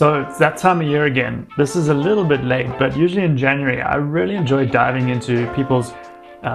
So it's that time of year again. This is a little bit late, but usually in January, I really enjoy diving into people's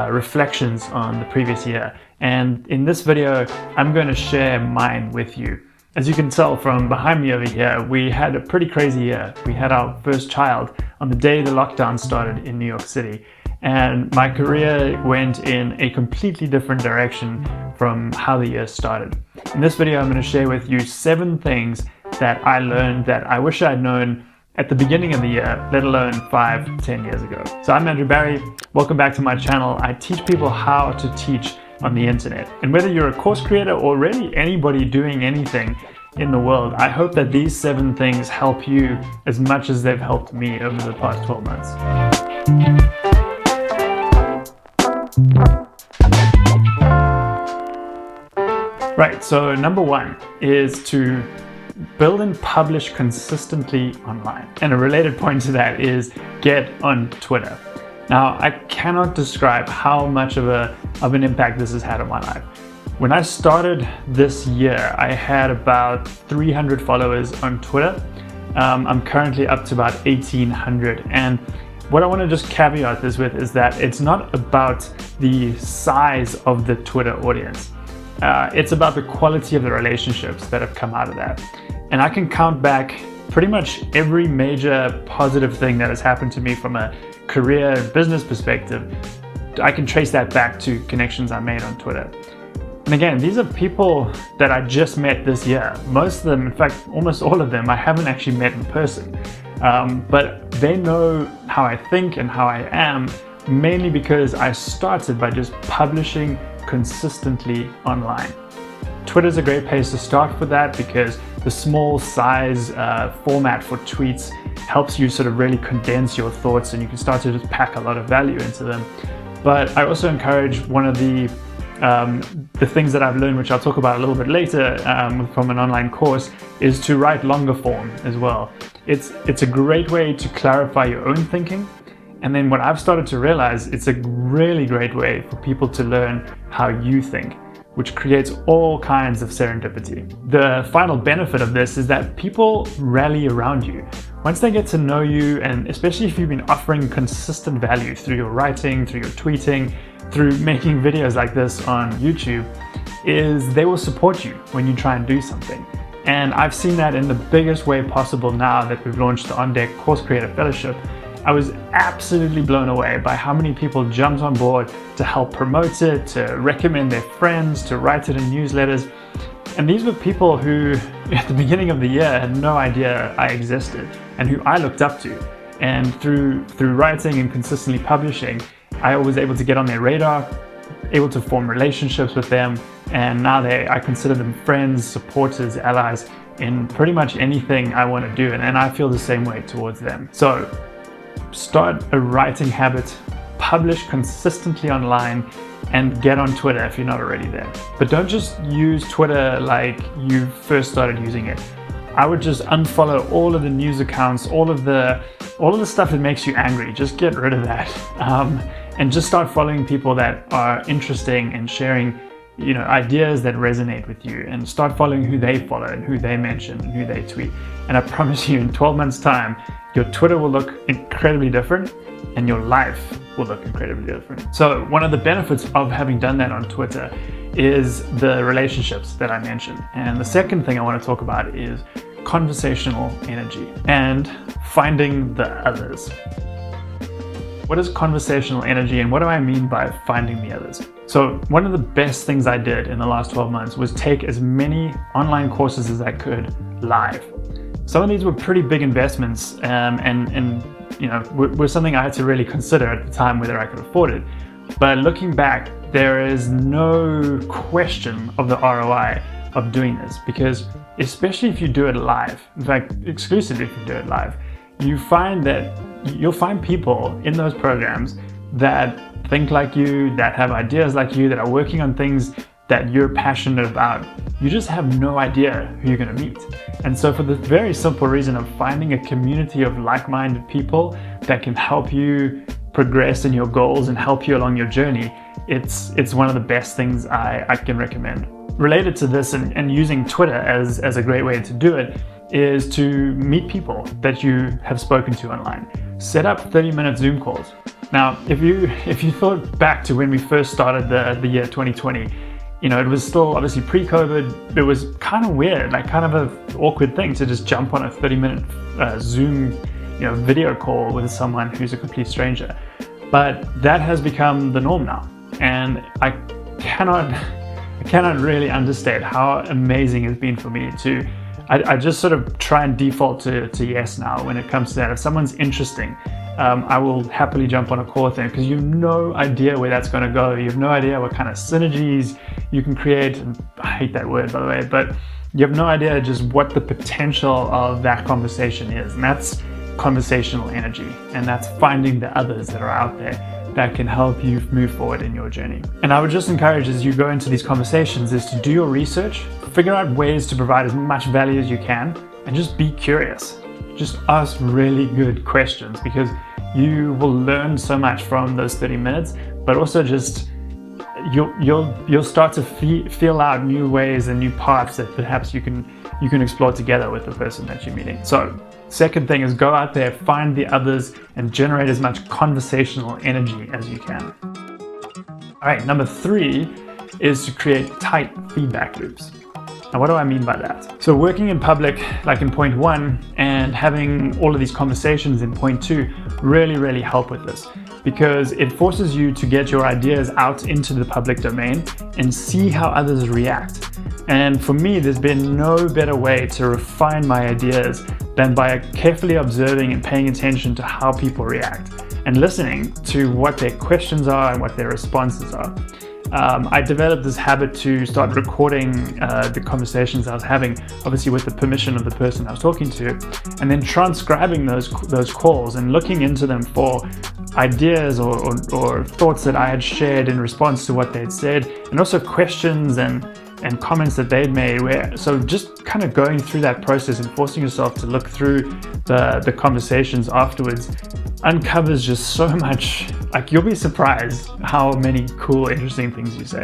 reflections on the previous year. And in this video, I'm going to share mine with you. As you can tell from behind me over here, we had a pretty crazy year. We had our first child on the day the lockdown started in New York City. And my career went in a completely different direction from how the year started. In this video, I'm going to share with you 7 things that I learned that I wish I'd known at the beginning of the year, let alone 5-10 years ago. So I'm Andrew Barry. Welcome back to my channel. I teach people how to teach on the internet. And whether you're a course creator or really anybody doing anything in the world, I hope that these 7 things help you as much as they've helped me over the past 12 months. Right, so number 1 is to build and publish consistently online. And a related point to that is get on Twitter. Now, I cannot describe how much of an impact this has had on my life. When I started this year, I had about 300 followers on Twitter. I'm currently up to about 1,800. And what I want to just caveat this with is that it's not about the size of the Twitter audience. It's about the quality of the relationships that have come out of that. And I can count back pretty much every major positive thing that has happened to me from a career and business perspective. I can trace that back to connections I made on Twitter. And again, these are people that I just met this year. Most of them, in fact, almost all of them, I haven't actually met in person. But they know how I think and how I am, mainly because I started by just publishing consistently online. Twitter's a great place to start for that because the small size format for tweets helps you sort of really condense your thoughts and you can start to just pack a lot of value into them. But I also encourage one of the things that I've learned, which I'll talk about a little bit later from an online course, is to write longer form as well. It's a great way to clarify your own thinking. And then what I've started to realize, it's a really great way for people to learn how you think, which creates all kinds of serendipity. The final benefit of this is that people rally around you. Once they get to know you, and especially if you've been offering consistent value through your writing, through your tweeting, through making videos like this on YouTube, is they will support you when you try and do something. And I've seen that in the biggest way possible now that we've launched the On Deck Course Creator Fellowship. I was absolutely blown away by how many people jumped on board to help promote it, to recommend their friends, to write it in newsletters. And these were people who, at the beginning of the year, had no idea I existed and who I looked up to. And through writing and consistently publishing, I was able to get on their radar, able to form relationships with them, and now I consider them friends, supporters, allies in pretty much anything I want to do. And I feel the same way towards them. So start a writing habit, publish consistently online, and get on Twitter if you're not already there. But don't just use Twitter like you first started using it. I would just unfollow all of the news accounts, all of the stuff that makes you angry. Just get rid of that, and just start following people that are interesting and sharing, ideas that resonate with you, and start following who they follow and who they mention and who they tweet. And I promise you, in 12 months' time, your Twitter will look incredibly different and your life will look incredibly different. So one of the benefits of having done that on Twitter is the relationships that I mentioned. And the second thing I want to talk about is conversational energy and finding the others. What is conversational energy and what do I mean by finding the others? So one of the best things I did in the last 12 months was take as many online courses as I could live. Some of these were pretty big investments and were something I had to really consider at the time whether I could afford it. But looking back, there is no question of the ROI of doing this, because especially if you do it live, in fact, exclusively if you do it live, you'll find people in those programs that think like you, that have ideas like you, that are working on things that you're passionate about. You just have no idea who you're going to meet. And so for the very simple reason of finding a community of like-minded people that can help you progress in your goals and help you along your journey, it's one of the best things I can recommend. Related to this and using Twitter as a great way to do it is to meet people that you have spoken to online. Set up 30-minute Zoom calls. Now, if you thought back to when we first started the year 2020, it was still obviously pre-COVID. It was kind of weird, like kind of an awkward thing to just jump on a 30-minute Zoom video call with someone who's a complete stranger. But that has become the norm now. And I cannot really understate how amazing it's been for me to, I just sort of try and default to yes now when it comes to that. If someone's interesting, I will happily jump on a call with them, because you have no idea where that's going to go. You have no idea what kind of synergies you can create. And I hate that word, by the way, but you have no idea just what the potential of that conversation is. And that's conversational energy. And that's finding the others that are out there that can help you move forward in your journey. And I would just encourage, as you go into these conversations, is to do your research, figure out ways to provide as much value as you can, and just be curious. Just ask really good questions, because you will learn so much from those 30 minutes, but also just you'll start to feel out new ways and new paths that perhaps you can explore together with the person that you're meeting. So second thing is, go out there, find the others, and generate as much conversational energy as you can. All right, number 3 is to create tight feedback loops. Now, what do I mean by that? So working in public, like in point 1, and having all of these conversations in point 2 really help with this, because it forces you to get your ideas out into the public domain and see how others react. And for me, there's been no better way to refine my ideas than by carefully observing and paying attention to how people react and listening to what their questions are and what their responses are. I developed this habit to start recording the conversations I was having, obviously with the permission of the person I was talking to, and then transcribing those calls and looking into them for ideas or thoughts that I had shared in response to what they'd said, and also questions and comments that they'd made. So just kind of going through that process and forcing yourself to look through the conversations afterwards uncovers just so much. Like, you'll be surprised how many cool, interesting things you say.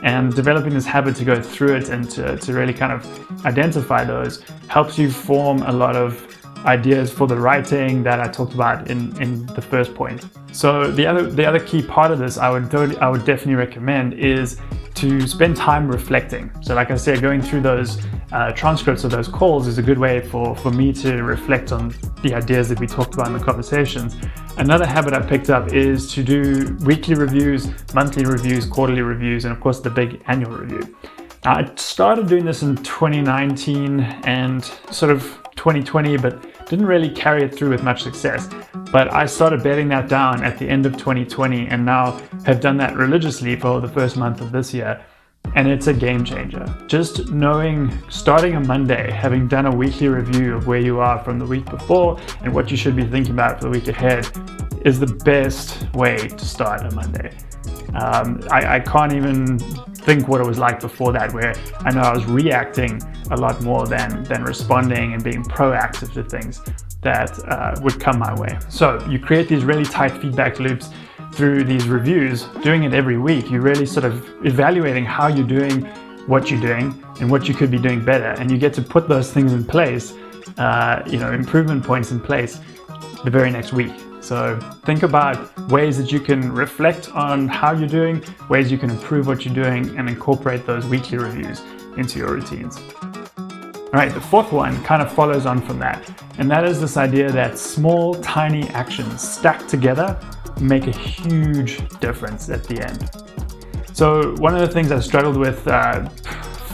And developing this habit to go through it and to really kind of identify those helps you form a lot of ideas for the writing that I talked about in the first point. So the other key part of this I would definitely recommend is to spend time reflecting. So like I said, going through those transcripts of those calls is a good way for me to reflect on the ideas that we talked about in the conversations. Another habit I picked up is to do weekly reviews, monthly reviews, quarterly reviews, and of course the big annual review. Now, I started doing this in 2019 and sort of 2020, but didn't really carry it through with much success. But I started bedding that down at the end of 2020 and now have done that religiously for the first month of this year. And it's a game changer. Just knowing, starting on Monday, having done a weekly review of where you are from the week before and what you should be thinking about for the week ahead, is the best way to start a Monday. I can't even think what it was like before that, where I know I was reacting a lot more than responding and being proactive to things that would come my way. So you create these really tight feedback loops through these reviews, doing it every week. You're really sort of evaluating how you're doing, what you're doing, and what you could be doing better. And you get to put those things in place, improvement points in place the very next week. So think about ways that you can reflect on how you're doing, ways you can improve what you're doing, and incorporate those weekly reviews into your routines. All right, the fourth one kind of follows on from that. And that is this idea that small, tiny actions stacked together make a huge difference at the end. So one of the things I struggled with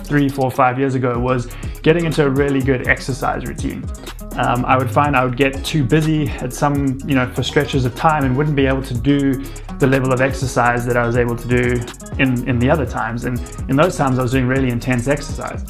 3, 4, 5 years ago was getting into a really good exercise routine. I would find I would get too busy at some, for stretches of time and wouldn't be able to do the level of exercise that I was able to do in the other times. And in those times I was doing really intense exercise.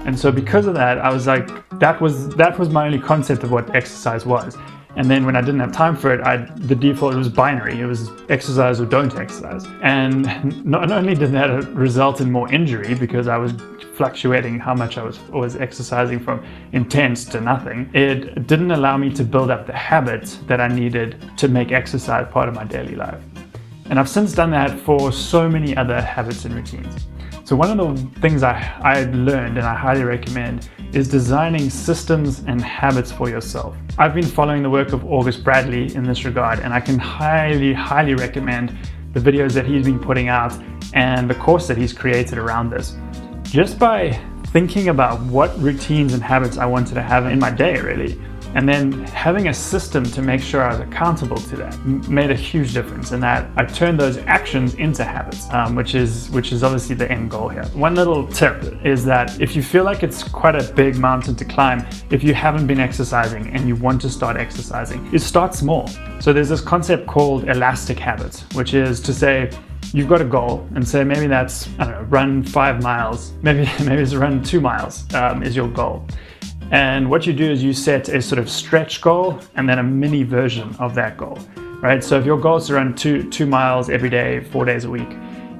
And so because of that, I was like, that was my only concept of what exercise was. And then when I didn't have time for it, the default was binary. It was exercise or don't exercise. And not only did that result in more injury, because I was fluctuating how much I was exercising from intense to nothing, it didn't allow me to build up the habits that I needed to make exercise part of my daily life. And I've since done that for so many other habits and routines. So So one of the things I learned and I highly recommend is designing systems and habits for yourself. I've been following the work of August Bradley in this regard, and I can highly recommend the videos that he's been putting out and the course that he's created around this. Just by thinking about what routines and habits I wanted to have in my day, really, and then having a system to make sure I was accountable to that made a huge difference in that I turned those actions into habits, which is obviously the end goal here. One little tip is that if you feel like it's quite a big mountain to climb, if you haven't been exercising and you want to start exercising, it starts small. So there's this concept called elastic habits, which is to say, you've got a goal and say maybe that's, I don't know, run 5 miles, maybe it's run 2 miles is your goal. And what you do is you set a sort of stretch goal and then a mini version of that goal, right? So if your goal is to run 2 miles every day, 4 days a week,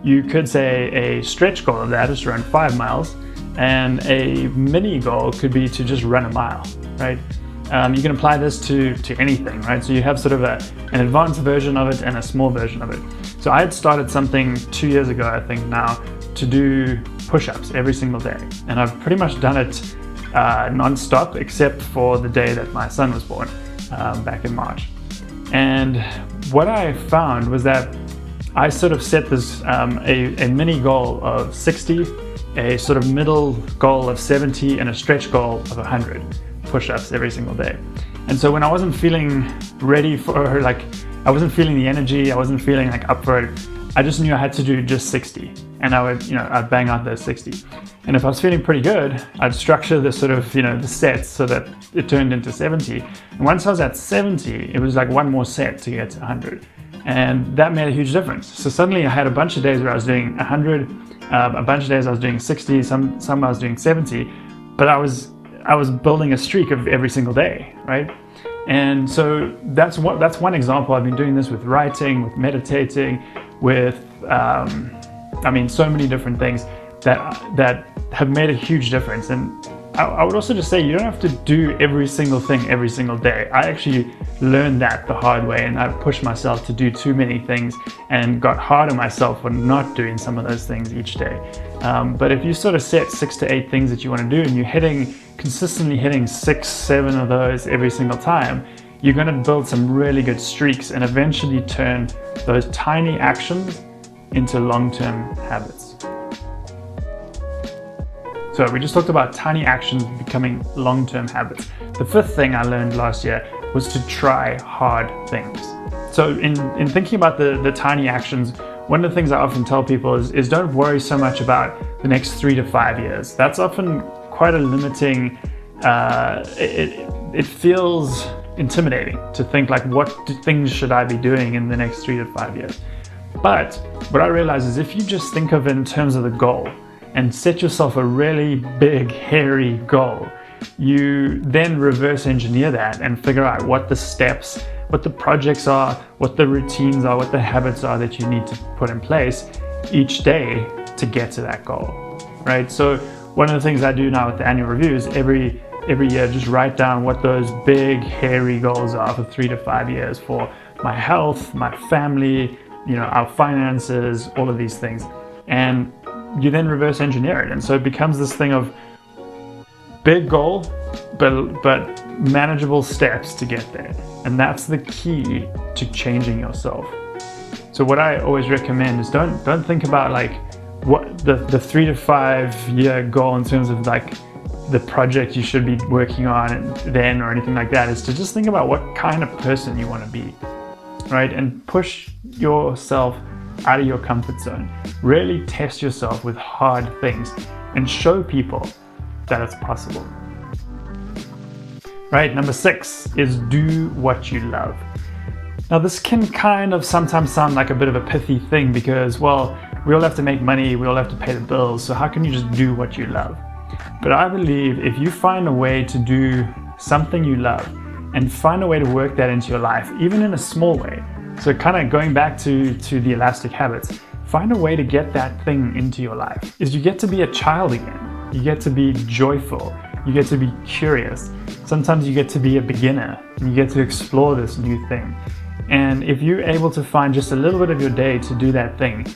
you could say a stretch goal of that is to run 5 miles, and a mini goal could be to just run a mile, right? You can apply this to anything, right? So you have sort of an advanced version of it and a small version of it. So I had started something 2 years ago, I think now, to do push-ups every single day. And I've pretty much done it non-stop except for the day that my son was born, back in March. And what I found was that I sort of set this a mini goal of 60, a sort of middle goal of 70, and a stretch goal of 100 push-ups every single day. And so when I wasn't feeling ready for, like, I wasn't feeling the energy, I wasn't feeling like up for it, I just knew I had to do just 60, and I'd bang out those 60. And if I was feeling pretty good, I'd structure the sort of, the sets so that it turned into 70. And once I was at 70, it was like one more set to get to 100. And that made a huge difference. So suddenly I had a bunch of days where I was doing 100, a bunch of days I was doing 60, some I was doing 70, but I was building a streak of every single day, right? And so that's one example. I've been doing this with writing, with meditating, with so many different things that have made a huge difference. And I would also just say you don't have to do every single thing every single day. I actually learned that the hard way, and I pushed myself to do too many things and got hard on myself for not doing some of those things each day. But if you sort of set 6 to 8 things that you want to do and you're consistently hitting 6, 7 of those every single time, you're going to build some really good streaks and eventually turn those tiny actions into long-term habits. So we just talked about tiny actions becoming long-term habits. The 5th thing I learned last year was to try hard things. So in thinking about the tiny actions, one of the things I often tell people is don't worry so much about the next 3 to 5 years. That's often quite a limiting, it feels intimidating to think like, what things should I be doing in the next 3 to 5 years? But what I realize is if you just think of it in terms of the goal and set yourself a really big, hairy goal, you then reverse engineer that and figure out what the steps, what the projects are, what the routines are, what the habits are that you need to put in place each day to get to that goal, right? So one of the things I do now with the annual review is every year just write down what those big, hairy goals are for 3 to 5 years for my health, my family, our finances, all of these things. And you then reverse engineer it. And so it becomes this thing of big goal, but manageable steps to get there. And that's the key to changing yourself. So what I always recommend is don't think about like what the 3 to 5 year goal in terms of like the project you should be working on and then or anything like that, is to just think about what kind of person you want to be, right? And push yourself out of your comfort zone. Really test yourself with hard things and show people that it's possible. Right, number 6 is do what you love. Now this can kind of sometimes sound like a bit of a pithy thing because, well, we all have to make money, we all have to pay the bills, so how can you just do what you love? But I believe if you find a way to do something you love and find a way to work that into your life, even in a small way, so kind of going back to the elastic habits, find a way to get that thing into your life, is you get to be a child again. You get to be joyful. You get to be curious. Sometimes you get to be a beginner and you get to explore this new thing. And if you're able to find just a little bit of your day to do that thing,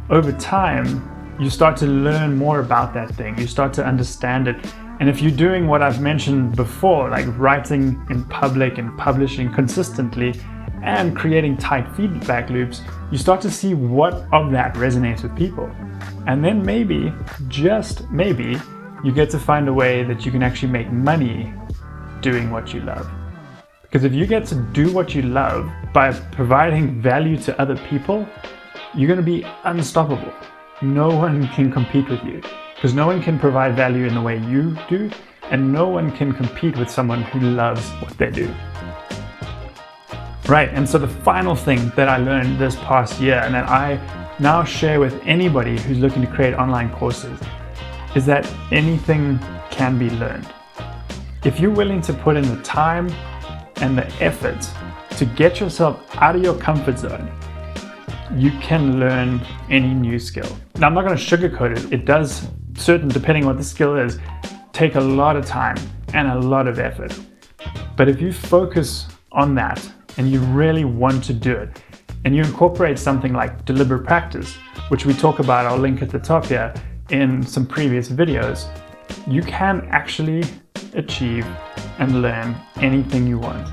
over time, you start to learn more about that thing. You start to understand it. And if you're doing what I've mentioned before, like writing in public and publishing consistently and creating tight feedback loops, you start to see what of that resonates with people. And then maybe, just maybe, you get to find a way that you can actually make money doing what you love. Because if you get to do what you love by providing value to other people, you're going to be unstoppable. No one can compete with you, because no one can provide value in the way you do, and no one can compete with someone who loves what they do. Right, and so the final thing that I learned this past year, and that I now share with anybody who's looking to create online courses, is that anything can be learned. If you're willing to put in the time and the effort to get yourself out of your comfort zone, you can learn any new skill. Now, I'm not going to sugarcoat it. It does, depending on what the skill is, take a lot of time and a lot of effort. But if you focus on that and you really want to do it, and you incorporate something like deliberate practice, which we talk about, I'll link at the top here, in some previous videos, you can actually achieve and learn anything you want.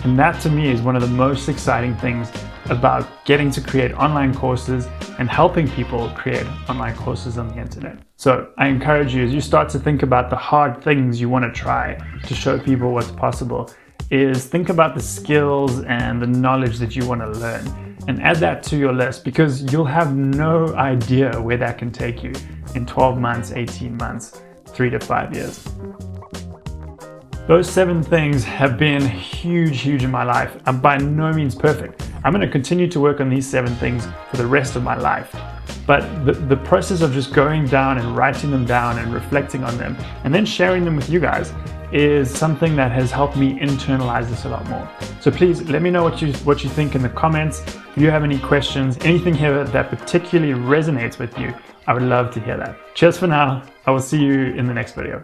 And that to me is one of the most exciting things about getting to create online courses and helping people create online courses on the internet. So I encourage you, as you start to think about the hard things you want to try to show people what's possible, is think about the skills and the knowledge that you want to learn and add that to your list, because you'll have no idea where that can take you in 12 months, 18 months, 3 to 5 years. Those 7 things have been huge in my life. I'm by no means perfect. I'm going to continue to work on these 7 things for the rest of my life. But the process of just going down and writing them down and reflecting on them and then sharing them with you guys is something that has helped me internalize this a lot more. So please let me know what you think in the comments. If you have any questions, anything here that particularly resonates with you, I would love to hear that. Cheers for now. I will see you in the next video.